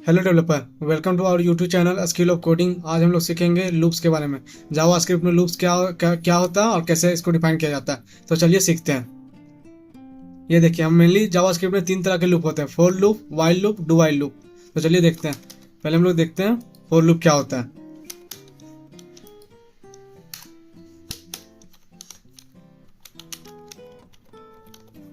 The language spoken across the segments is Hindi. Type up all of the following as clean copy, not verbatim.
Hello developer, welcome to our YouTube channel skill of coding. आज हम लोग सीखेंगे लूप्स के बारे में। जावास्क्रिप्ट में लूप्स क्या होता है और कैसे इसको डिफाइन किया जाता है। तो चलिए सीखते हैं। ये देखिए, हम मेनली जावास्क्रिप्ट में तीन तरह के लूप होते हैं: for loop, while loop, do while loop. तो चलिए देखते हैं। पहले हम लोग देखते हैं फॉर लूप क्या होता है।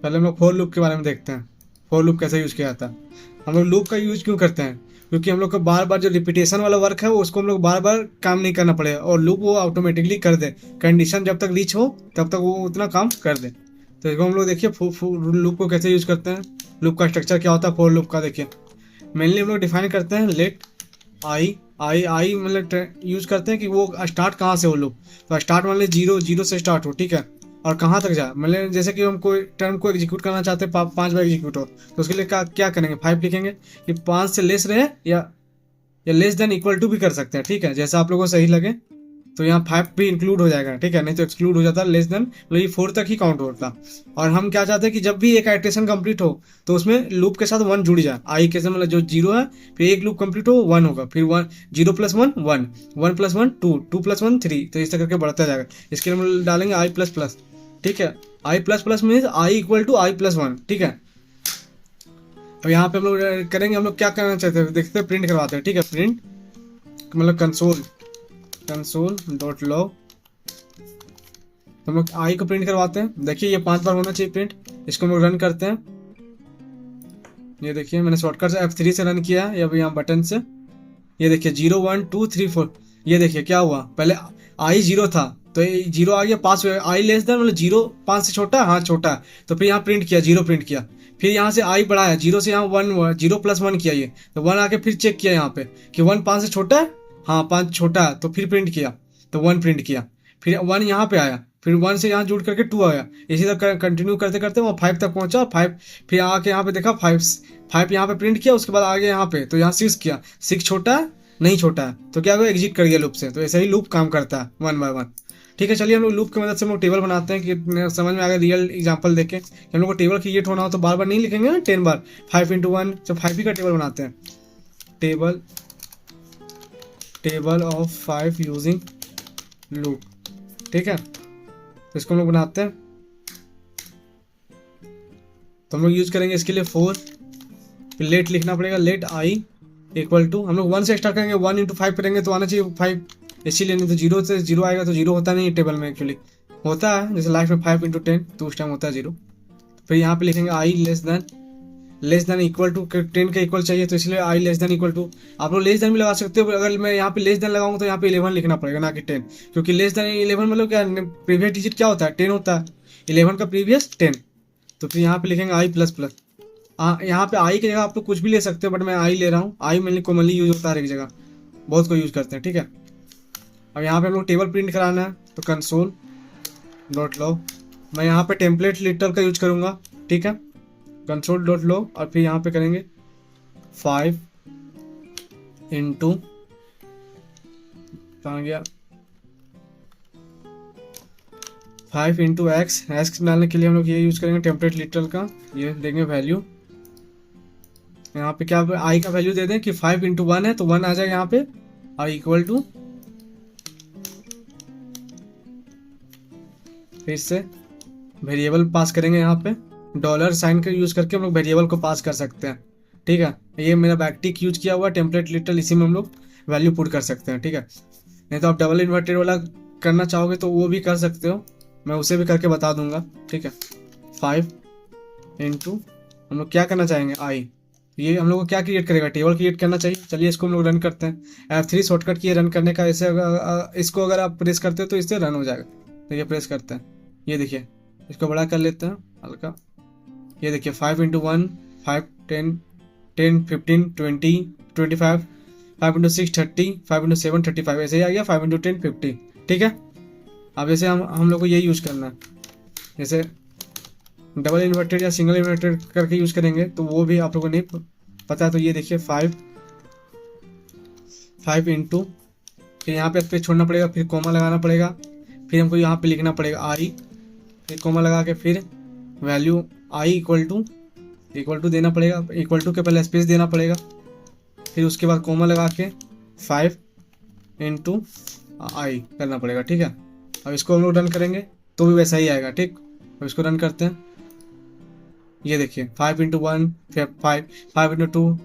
पहले हम लोग फॉर लूप के बारे में देखते हैं। फॉर लूप कैसे यूज किया जाता है। हम लोग लूप का यूज क्यों करते हैं? क्योंकि हम लोग को बार बार जो रिपीटेशन वाला वर्क है वो उसको हम लोग बार बार काम नहीं करना पड़ेगा, और लूप वो ऑटोमेटिकली कर दे। कंडीशन जब तक रीच हो तब तक वो उतना काम कर दे। तो इसको हम लोग देखिए लूप को कैसे यूज करते हैं। लूप का स्ट्रक्चर क्या होता है फॉर लूप का, देखिए। मेनली हम लोग डिफाइन करते हैं लेट आई आई आई, मतलब यूज करते हैं कि वो स्टार्ट कहाँ से हो लूप। तो स्टार्ट मान लीजिए जीरो जीरो से स्टार्ट हो, ठीक है। और कहाँ तक जाए, मतलब जैसे कि हम कोई टर्म को एग्जीक्यूट करना चाहते हैं, 5 बार एग्जीक्यूट हो, तो उसके लिए क्या करेंगे, 5 लिखेंगे कि 5 से लेस रहे, या लेस देन इक्वल टू भी कर सकते हैं, ठीक है, जैसा आप लोगों को सही लगे। तो यहाँ 5 भी इंक्लूड हो जाएगा, ठीक है, नहीं तो एक्सक्लूड हो जाता लेस देन, मतलब ये 4 तक ही काउंट होता। और हम क्या चाहते हैं कि जब भी एक आइट्रेशन कंप्लीट हो तो उसमें लूप के साथ 1 जुड़ जाए। आई कैसे, मतलब जो जीरो है, फिर एक लूप कंप्लीट हो 1 होगा, फिर 1, 0 + 1 1, 1 + 1 2, 2 + 1 3, तो इस तरह करके बढ़ता जाएगा। इसके लिए हम डालेंगे आई प्लस प्लस, ठीक है। I plus plus means I equal to I plus 1, ठीक है। अब यहाँ पे हम लोग करेंगे, हम लोग क्या करना चाहते हैं देखते हैं, प्रिंट करवाते हैं, ठीक है। प्रिंट मतलब कंसोल डॉट लॉग, हम लोग आई को प्रिंट करवाते हैं। देखिए ये 5 बार होना चाहिए प्रिंट। इसको हम लोग रन करते हैं। ये देखिए मैंने शॉर्टकट से F3 से रन किया है, अब यहाँ बटन से। ये देखिए 0 1 2 3 4, ये देखिए क्या हुआ, पहले आई जीरो था तो ये जीरो आ गया, 5 आई लेस देन, मतलब जीरो 5 से छोटा, हाँ छोटा है, तो फिर यहाँ प्रिंट किया, जीरो प्रिंट किया। फिर यहाँ से आई बढ़ाया, जीरो से यहाँ 1, 0 + 1 किया, ये तो 1 आके फिर चेक किया यहाँ पे कि 1 5 से छोटा है, हाँ 5 छोटा है, तो फिर प्रिंट किया, तो 1 प्रिंट किया। फिर 1 यहाँ पे आया, फिर 1 से यहाँ जुड़ करके 2 आया, इसी तरह कंटिन्यू करते करते वो 5 तक पहुंचा। 5 फिर आके यहाँ पे देखा 5 यहाँ पे प्रिंट किया, उसके बाद आगे यहाँ पे तो यहाँ 6 किया, 6 छोटा है, नहीं छोटा है, तो क्या हुआ, एग्जिट कर गया लूप से। तो ऐसे ही लूप काम करता है 1 बाय 1, ठीक है। चलिए हम लोग लूप की मदद से हम लोग टेबल बनाते हैं कि समझ में आ गया रियल एग्जांपल देके कि हम लोग को टेबल क्रिएट होना हो तो बार बार नहीं लिखेंगे ना 10 बार, 5 × 1, तो 5 ही का टेबल बनाते हैं। टेबल ऑफ 5 यूजिंग लूप, ठीक है। तो इसको हम लोग बनाते हैं। तो हम लोग यूज करेंगे इसके लिए 4, फिर लेट लिखना पड़ेगा, लेट आई इक्वल टू, हम लोग 1 से स्टार्ट करेंगे, 1 × 5 करेंगे तो आना चाहिए 5, इसीलिए, नहीं तो 0 से 0 आएगा तो 0 होता नहीं है टेबल में, एक्चुअली होता है जैसे लास्ट में 5 × 10, तो उस टाइम होता है 0। फिर यहाँ पे लिखेंगे आई लेस देन इक्वल टू, 10 का इक्वल चाहिए तो इसलिए आई लेस देन इक्वल टू। आप लोग लेस देन भी लगा सकते हो, अगर मैं यहाँ पे लेस देन लगाऊंगा तो यहाँ पे 11 लिखना पड़ेगा, ना कि 10, क्योंकि लेस देन 11 मतलब क्या, प्रीवियस डिजिट क्या होता है, 10 होता है, 11 का प्रीवियस 10। तो फिर यहाँ पे लिखेंगे आई प्लस प्लस। यहाँ पे आई की जगह आप लोग कुछ भी ले सकते हो, बट मैं आई ले रहा हूँ। आई मेनली कॉमनली यूज होता है हर एक जगह, बहुत को यूज करते हैं, ठीक है। अब यहाँ पे हम लोग टेबल प्रिंट कराना है, तो कंसोल डॉट लॉग, मैं यहाँ पे टेम्पलेट लिटल का यूज करूँगा, ठीक है। कंसोल डॉट लॉग, और फिर यहाँ पे करेंगे 5 इंटू, कहाँ गया, 5 इंटू एक्स डालने के लिए हम लोग ये यूज करेंगे टेम्पलेट लिटल का। ये देंगे वैल्यू, यहाँ पे क्या आई का वैल्यू दे दें कि 5 × 1 है तो 1 आ जाएगा यहाँ पे, आई इक्वल टू, फिर से वेरिएबल पास करेंगे यहाँ पे, $साइन का यूज करके हम लोग वेरिएबल को पास कर सकते हैं, ठीक है। ये मेरा बैकटिक यूज किया हुआ टेम्पलेट लिटल, इसी में हम लोग वैल्यू पुट कर सकते हैं, ठीक है। नहीं तो आप डबल इन्वर्टेड वाला करना चाहोगे तो वो भी कर सकते हो, मैं उसे भी करके बता दूंगा, ठीक है। 5 इंटू, हम लोग क्या करना चाहेंगे, आई, ये हम लोग को क्या क्रिएट करेगा, टेबल क्रिएट करना चाहिए। चलिए इसको हम लोग रन करते हैं। F3 शॉर्टकट की रन करने का, ऐसे इसको अगर आप प्रेस करते हो तो इससे रन हो जाएगा। तो ये प्रेस करते हैं, ये देखिए, इसको बड़ा कर लेते हैं हल्का। ये देखिए 5 × 1 5, 10 10 15 20 25, 5 × 6 30, 5 × 7 35, ऐसे ही आ गया 5 × 10 50, ठीक है। अब जैसे हम लोग को ये यूज करना है, जैसे डबल इन्वर्टेड या सिंगल इन्वर्टेड करके यूज करेंगे तो वो भी आप लोगों को नहीं पता है। तो ये देखिए 5 इंटू, फिर यहाँ पे स्पेस छोड़ना पड़ेगा, फिर कोमा लगाना पड़ेगा, फिर हमको यहाँ पे लिखना पड़ेगा आई, फिर कोमा लगा के फिर वैल्यू आई इक्वल टू देना पड़ेगा, इक्वल टू के पहले स्पेस देना पड़ेगा, फिर उसके बाद कोमा लगा के 5 इंटू आई करना पड़ेगा, ठीक है। अब इसको हम लोग रन करेंगे तो भी वैसा ही आएगा, ठीक। अब इसको रन करते हैं, ये देखिए 5 इंटू 1 5, 5 इंटू 2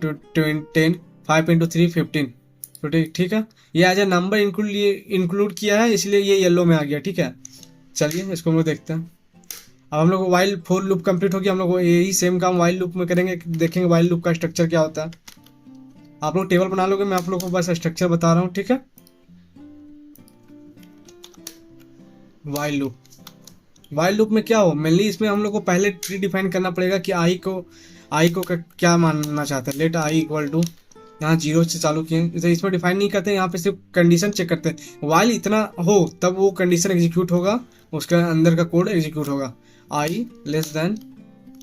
10, 5 इंटू 3 15, तो ठीक है। ये एज ए नंबर इंक्लूड किया है, इसलिए ये येलो में आ गया, ठीक है। चलिए इसको हम लोग देखते हैं। अब हम लोग वाइल फोर लूप कंप्लीट हो गया, हम लोग यही सेम काम वाइल लूप में करेंगे, देखेंगे वाइल लूप का स्ट्रक्चर क्या होता है। आप लोग टेबल बना लोगे, मैं आप लोग को बस स्ट्रक्चर बता रहा हूँ, ठीक है। वाइल लूप में क्या हो, मेनली इसमें हम लोग को पहले ट्री डिफाइन करना पड़ेगा कि आई को क्या मानना चाहते हैं। लेट आई इक्वल टू, यहाँ जीरो से चालू किए, इसे इसमें डिफाइन नहीं करते, यहाँ पे सिर्फ कंडीशन चेक करते हैं। वाइल इतना हो तब वो कंडीशन एग्जीक्यूट होगा, उसके अंदर का कोड एग्जीक्यूट होगा। आई लेस देन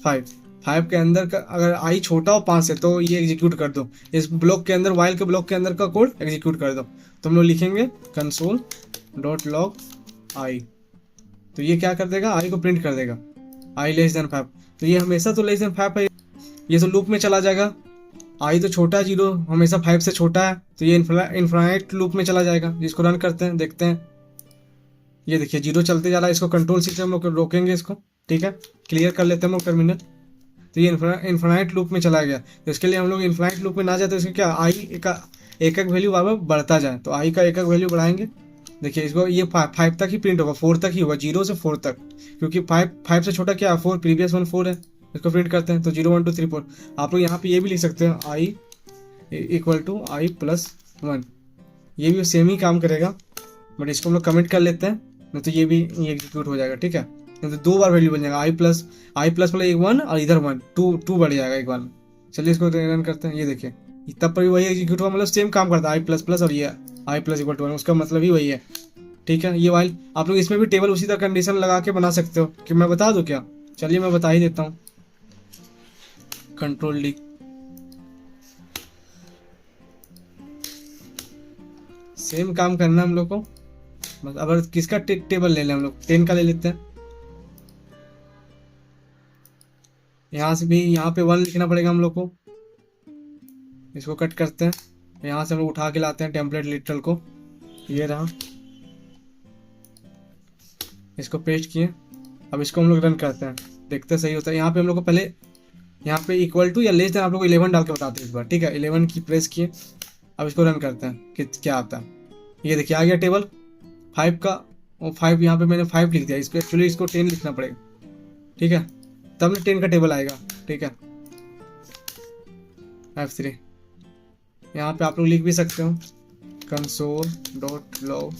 5, 5 के अंदर का अगर आई छोटा हो 5 से तो ये एग्जीक्यूट कर दो, इस ब्लॉक के अंदर, वाइल के ब्लॉक के अंदर का कोड एग्जीक्यूट कर दो। तो हम लोग लिखेंगे कंसोल डॉट लॉग आई, तो ये क्या कर देगा, आई को प्रिंट कर देगा, आई लेस देन 5। तो ये हमेशा तो लेस देन 5 है, ये तो लूप में चला जाएगा। आई तो छोटा है, जीरो हमेशा 5 से छोटा है, तो ये इन्फिनाइट लूप में चला जाएगा। जिसको रन करते हैं, देखते हैं, ये देखिए जीरो चलते जा रहा है। इसको कंट्रोल सी से हम लोग रोकेंगे इसको, ठीक है। क्लियर कर लेते हैं हम लोग टर्मिनल। तो ये इन्फिनाइट लूप में चला गया, तो इसके लिए हम लोग इन्फिनाइट लूप में ना जाए तो इसके क्या, आई का एक एक वैल्यू बार बार बढ़ता जाए, तो आई का एक एक वैल्यू बढ़ाएंगे। देखिए इसको ये 5 तक ही प्रिंट होगा, 4 तक ही होगा, 0 से 4 तक, क्योंकि 5 से छोटा क्या 4, प्रीवियस वन 4 है। इसको प्रिंट करते हैं, तो 0 1 2 3 4। आप लोग यहाँ पे ये भी लिख सकते हैं, आई इक्वल टू आई प्लस 1, ये भी सेम ही काम करेगा, बट इसको हम लोग कमेंट कर लेते हैं, नहीं तो ये भी एग्जीक्यूट हो जाएगा, ठीक है। नहीं तो 2 बार वैल्यू बन जाएगा, आई प्लस मतलब एक 1 और इधर 1, 2 बढ़ जाएगा एक बार में। चलिए इसको रन करते हैं, ये देखिए तब पर भी वही एग्जीक्यूट हुआ, मतलब सेम काम करता है, आई प्लस प्लस और ये आई प्लस इक्वल टू 1, उसका मतलब ही वही है, ठीक है। ये वाइल आप लोग इसमें भी टेबल उसी तरह कंडीशन लगा के बना सकते हो, कि मैं बता दूं क्या, चलिए मैं बता ही देता हूँ। कंट्रोल डी, सेम काम करना हम लोग को, बस अगर किसका टेबल ले लें हम लोग, 10 का ले लेते हैं। यहाँ से भी यहाँ पे 1 लिखना पड़ेगा हम लोग को, इसको कट करते हैं, यहाँ से हम लोग उठा के लाते हैं टेम्पलेट लिटरल को, ये रहा, इसको पेस्ट किए। अब इसको हम लोग रन करते हैं, देखते सही होता है। यहाँ पे हम लोग को पहले यहाँ पे इक्वल टू या लेस देन आप लोग को 11 डाल के बताते हैं इस बार, ठीक है। 11 की प्रेस किए, अब इसको रन करते हैं कि क्या आता है। ये देखिए आ गया टेबल 5 का, और 5 यहाँ पे मैंने 5 लिख दिया, इसको एक्चुअली इसको 10 लिखना पड़ेगा, ठीक है, तब ना 10 का टेबल आएगा, ठीक है। F3 यहाँ पे आप लोग लिख भी सकते हो, console dot log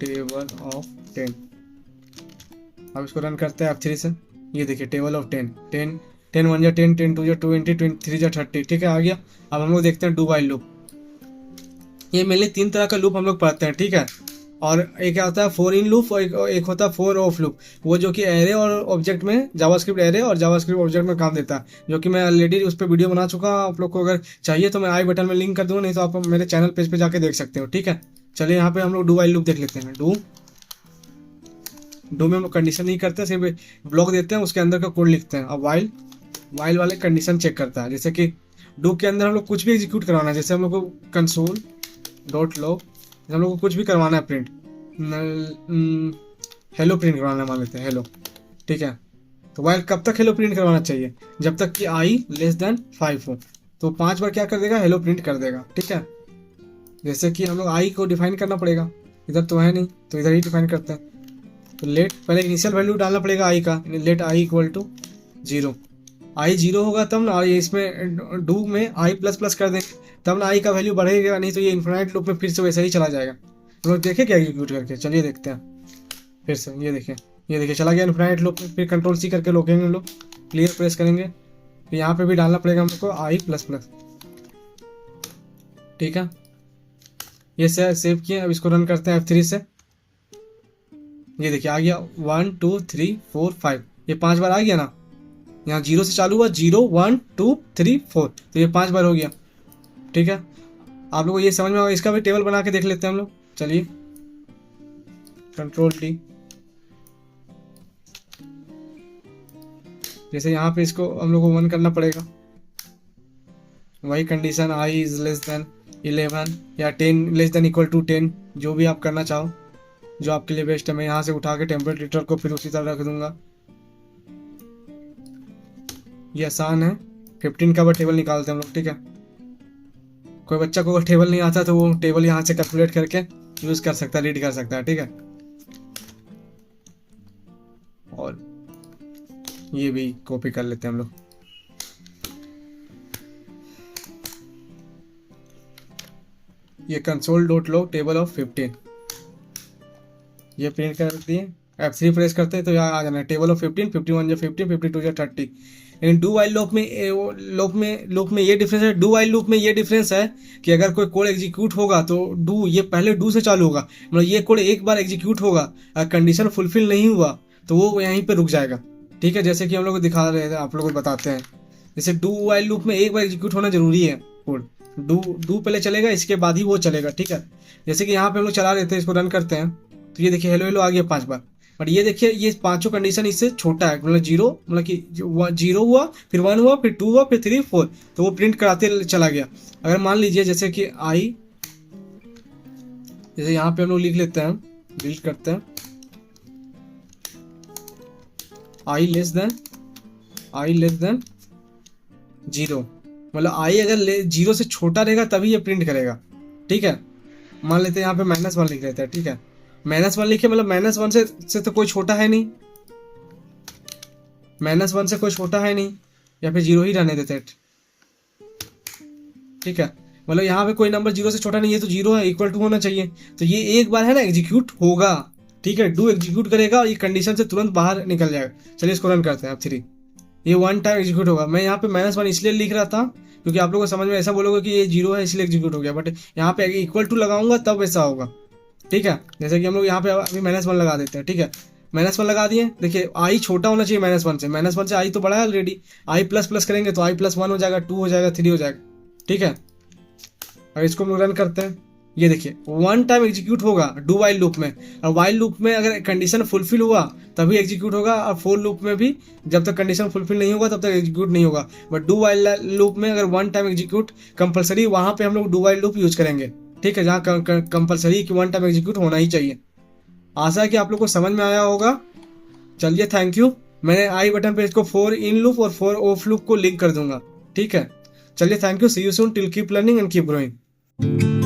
table of 10। अब इसको रन करते हैं F3 से, ये देखिए टेबल ऑफ 10, 10 10 1 जा 10, 10 2 जा 20, 23 जा 30, ठीक है, आ गया। अब हम लोग देखते हैं डू वाइल लूप। ये मेनली 3 तरह का लूप हम लोग पढ़ते हैं, ठीक है। और एक क्या होता है फॉर इन लूप, और एक होता है फॉर ऑफ लूप, वो जो कि एरे और ऑब्जेक्ट में, जावास्क्रिप्ट एरे और जावास्क्रिप्ट ऑब्जेक्ट में काम देता है, जो कि मैं ऑलरेडी उस पर वीडियो बना चुका हूँ। आप लोग को अगर चाहिए तो मैं आई बटन में लिंक कर दूँ, नहीं तो आप मेरे चैनल पेज पे जाके देख सकते हो, ठीक है। चलिए यहाँ पे हम लोग डू वाइल लूप देख लेते हैं। डू में हम लोग कंडीशन नहीं करते, सिर्फ ब्लॉक देते हैं, उसके अंदर का कोड लिखते हैं। अब वाइल वाले कंडीशन चेक करता है, जैसे कि डू के अंदर हम लोग कुछ भी एग्जीक्यूट करवाना है, जैसे हम लोग को कंसोल डॉट लॉग, हम लोग को कुछ भी करवाना है प्रिंट, हेलो प्रिंट करवाना मान लेते हैं, हेलो, ठीक है। तो वाइल कब तक हेलो प्रिंट करवाना चाहिए, जब तक कि आई लेस देन 5 हो, तो 5 बार क्या कर देगा, हेलो प्रिंट कर देगा, ठीक है। जैसे कि हम लोग आई को डिफाइन करना पड़ेगा, इधर तो है नहीं, तो इधर ही डिफाइन करते हैं। तो लेट पहले इनिशियल वैल्यू डालना पड़ेगा आई का, लेट आई इक्वल टू 0, आई 0 होगा तब ना, ये इसमें डू में आई प्लस प्लस कर दें, तब ना आई का वैल्यू बढ़ेगा, नहीं तो ये इन्फिनाइट लूप में फिर से वैसे ही चला जाएगा। हम लोग देखें क्या एग्जीक्यूट करके, चलिए देखते हैं फिर से। ये देखिए चला गया इन्फिनाइट लूप में। फिर कंट्रोल सी करके रोकेंगे हम लोग, क्लियर प्रेस करेंगे, फिर यहाँ पे भी डालना पड़ेगा हम लोग को आई प्लस प्लस, ठीक है। ये सेव किए, अब इसको रन करते हैं F3 से। ये देखिए आ गया 1 2 3 4 5, ये 5 बार आ गया ना, यहाँ 0 से चालू हुआ, 0 1 2 3 4, तो ये 5 बार हो गया, ठीक है। आप लोगों को ये समझ में आएगा, इसका भी टेबल बना के देख लेते हैं हम लोग, चलिए कंट्रोल टी। जैसे यहाँ पे इसको हम लोग को 1 करना पड़ेगा, वही condition I is less than 11 या 10 लेस देन इक्वल टू 10, जो भी आप करना चाहो, जो आपके लिए बेस्ट है। मैं यहाँ से उठा के टेम्परेचर को फिर उसी तरह रख दूंगा। ये आसान है। 15 का टेबल निकालते हैं हम लोग, ठीक है। कोई बच्चा को अगर टेबल नहीं आता तो वो टेबल यहाँ से कैलकुलेट करके यूज कर सकता है, रीड कर सकता है, ठीक है। और ये भी कॉपी कर लेते हैं हम लोग। ये console dot log table of 15, ये प्रिंट कर दिए। F3 प्रेस करते हैं तो यहाँ आ जाना है टेबल ऑफ 15, 51 जो 50, 52 जो 30। लेकिन डू वाइल लूप में ये डिफरेंस है। डू वाइल लूप में ये डिफरेंस है कि अगर कोई कोड एग्जीक्यूट होगा तो डू ये पहले डू से चालू होगा, मतलब ये कोड एक बार एग्जीक्यूट होगा, अगर कंडीशन फुलफिल नहीं हुआ तो वो यहीं पे रुक जाएगा, ठीक है। जैसे कि हम लोग दिखा रहे थे, आप लोग को बताते हैं। जैसे डू वाइल लूप में एक बार एग्जीक्यूट होना जरूरी है कोड, डू पहले चलेगा, इसके बाद ही वो चलेगा, ठीक है। जैसे कि यहाँ पे हम लोग चला रहे थे, इसको रन करते हैं तो ये देखिए हेलो हेलो आ गया 5 बार। बट ये देखिए ये पांचों कंडीशन इससे छोटा है, मतलब जीरो, मतलब कि 0 हुआ, फिर 1 हुआ, फिर 2 हुआ, फिर 3, 4, तो वो प्रिंट कराते चला गया। अगर मान लीजिए जैसे कि आई, जैसे यहाँ पे हम लोग लिख लेते हैं, डिलीट करते हैं, आई लेस देन 0, मतलब आई अगर 0 से छोटा रहेगा तभी ये प्रिंट करेगा, ठीक है। मान लेते हैं यहाँ पे -1 लिख लेते हैं, ठीक है। -1 लिखे मतलब -1 से तो कोई छोटा है नहीं, -1 से कोई छोटा है नहीं, या फिर 0 ही रहने देते हैं, ठीक है। मतलब यहाँ पे कोई नंबर 0 से छोटा नहीं है तो 0 है, इक्वल टू होना चाहिए। तो ये एक बार है ना एग्जीक्यूट होगा, ठीक है। डू एग्जीक्यूट करेगा और ये कंडीशन से तुरंत बाहर निकल जाएगा। चलिए इसको रन करते हैं अब 3, ये 1 टाइम एग्जीक्यूट होगा। मैं यहाँ पे -1 इसलिए लिख रहा था क्योंकि आप लोगों को समझ में ऐसा बोलोगे कि ये 0 है इसलिए एग्जीक्यूट हो गया, बट यहाँ पे इक्वल टू लगाऊंगा तब ऐसा होगा, ठीक है। जैसे कि हम लोग यहाँ पे अभी -1 लगा देते हैं, ठीक है। -1 लगा दिए, देखिए आई छोटा होना चाहिए -1 से आई तो बड़ा है ऑलरेडी। आई प्लस प्लस करेंगे तो आई +1 हो जाएगा, 2 हो जाएगा, 3 हो जाएगा, ठीक है। अब इसको हम लोग रन करते हैं, ये देखिए 1 टाइम एग्जीक्यूट होगा डू वाइल लूप में, और वाइल लूप में अगर कंडीशन फुलफिल हुआ तभी एग्जीक्यूट होगा, और फोर लूप में भी जब तक कंडीशन फुलफिल नहीं होगा तब तक एग्जीक्यूट नहीं होगा। बट डू वाइल लूप में अगर 1 टाइम एग्जीक्यूट कंपलसरी, वहां पे हम लोग डू वाइल लूप यूज करेंगे, ठीक है, जहाँ कंपलसरी कि 1 टाइम एग्जीक्यूट होना ही चाहिए। आशा है कि आप लोग को समझ में आया होगा। चलिए थैंक यू। मैंने आई बटन पे इसको 4 इन लूप और 4 ऑफ लूप को लिंक कर दूंगा, ठीक है। चलिए thank you, see you soon, till keep learning and keep growing.